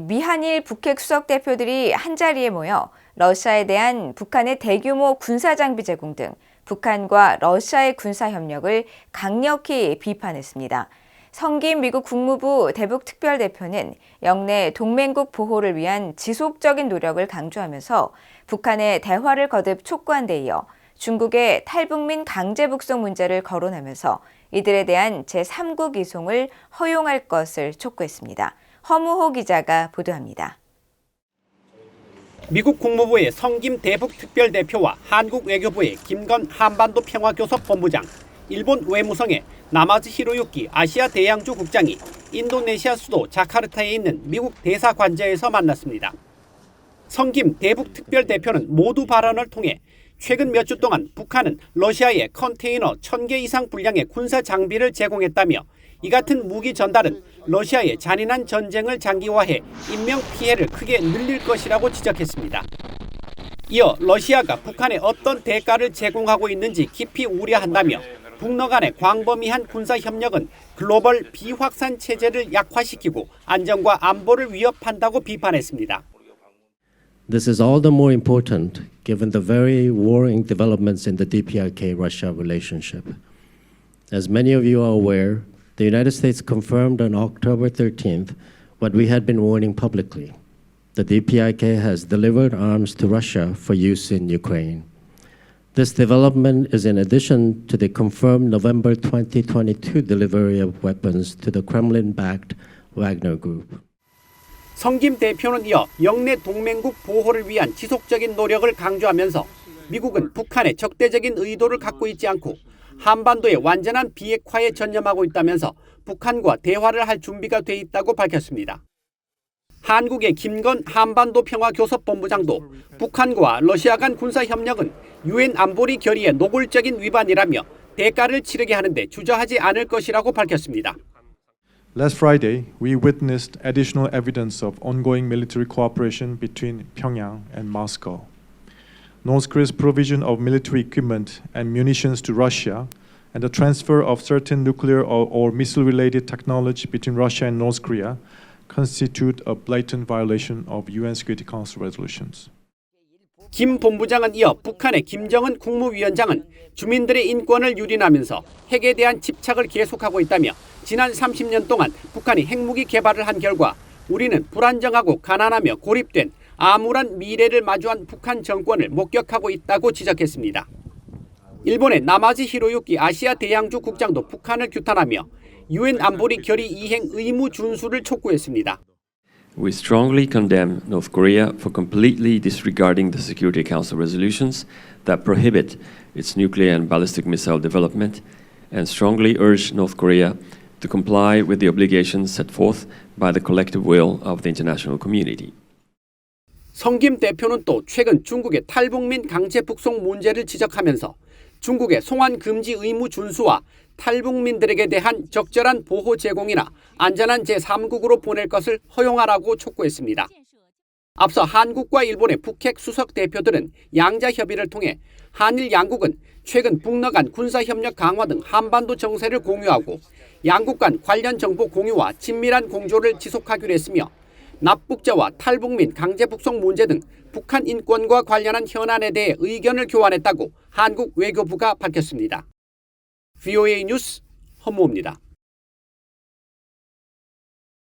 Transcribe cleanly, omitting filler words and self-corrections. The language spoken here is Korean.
미한일 북핵 수석 대표들이 한자리에 모여 러시아에 대한 북한의 대규모 군사장비 제공 등 북한과 러시아의 군사협력을 강력히 비판했습니다. 성김 미국 국무부 대북특별대표는 영내 동맹국 보호를 위한 지속적인 노력을 강조하면서 북한의 대화를 거듭 촉구한 데 이어 중국의 탈북민 강제 북송 문제를 거론하면서 이들에 대한 제3국 이송을 허용할 것을 촉구했습니다. 허무호 기자가 보도합니다. 미국 국무부의 성김 대북특별대표와 한국 외교부의 김건 한반도 평화교섭 본부장, 일본 외무성의 나마즈 히로유키 아시아 대양주 국장이 인도네시아 수도 자카르타에 있는 미국 대사관저에서 만났습니다. 성김 대북특별대표는 모두 발언을 통해 최근 몇 주 동안 북한은 러시아에 컨테이너 1000개 이상 분량의 군사 장비를 제공했다며 이 같은 무기 전달은 러시아의 잔인한 전쟁을 장기화해 인명 피해를 크게 늘릴 것이라고 지적했습니다. 이어 러시아가 북한에 어떤 대가를 제공하고 있는지 깊이 우려한다며 북러 간의 광범위한 군사 협력은 글로벌 비확산 체제를 약화시키고 안정과 안보를 위협한다고 비판했습니다. This is all the more important given the very worrying developments in the DPRK-Russia relationship. As many of you are aware, the United States confirmed on October 13th what we had been warning publicly. The DPRK has delivered arms to Russia for use in Ukraine. This development is in addition to the confirmed November 2022 delivery of weapons to the Kremlin-backed Wagner Group. 성김 대표는 이어 영내 동맹국 보호를 위한 지속적인 노력을 강조하면서 미국은 북한의 적대적인 의도를 갖고 있지 않고 한반도의 완전한 비핵화에 전념하고 있다면서 북한과 대화를 할 준비가 돼 있다고 밝혔습니다. 한국의 김건 한반도 평화교섭본부장도 북한과 러시아 간 군사협력은 유엔 안보리 결의의 노골적인 위반이라며 대가를 치르게 하는데 주저하지 않을 것이라고 밝혔습니다. Last Friday, we witnessed additional evidence of ongoing military cooperation between Pyongyang and Moscow. North Korea's provision of military equipment and munitions to Russia and the transfer of certain nuclear or missile-related technology between Russia and North Korea constitute a blatant violation of UN Security Council resolutions. 김 본부장은 이어 북한의 김정은 국무위원장은 주민들의 인권을 유린하면서 핵에 대한 집착을 계속하고 있다며 지난 30년 동안 북한이 핵무기 개발을 한 결과 우리는 불안정하고 가난하며 고립된 암울한 미래를 마주한 북한 정권을 목격하고 있다고 지적했습니다. 일본의 나마즈 히로유키 아시아 대양주 국장도 북한을 규탄하며 유엔 안보리 결의 이행 의무 준수를 촉구했습니다. We strongly condemn North Korea for completely disregarding the Security Council resolutions that prohibit its nuclear and ballistic missile development and strongly urge North Korea to comply with the obligations set forth by the collective will of the international community. 성김 대표는 또 최근 중국의 탈북민 강제 북송 문제를 지적하면서 중국의 송환 금지 의무 준수와 탈북민들에게 대한 적절한 보호 제공이나 안전한 제3국으로 보낼 것을 허용하라고 촉구했습니다. 앞서 한국과 일본의 북핵 수석 대표들은 양자 협의를 통해 한일 양국은 최근 북러 간 군사협력 강화 등 한반도 정세를 공유하고 양국 간 관련 정보 공유와 친밀한 공조를 지속하기로 했으며 납북자와 탈북민 강제 북송 문제 등 북한 인권과 관련한 현안에 대해 의견을 교환했다고 한국 외교부가 밝혔습니다. VOA 뉴스 허무호입니다.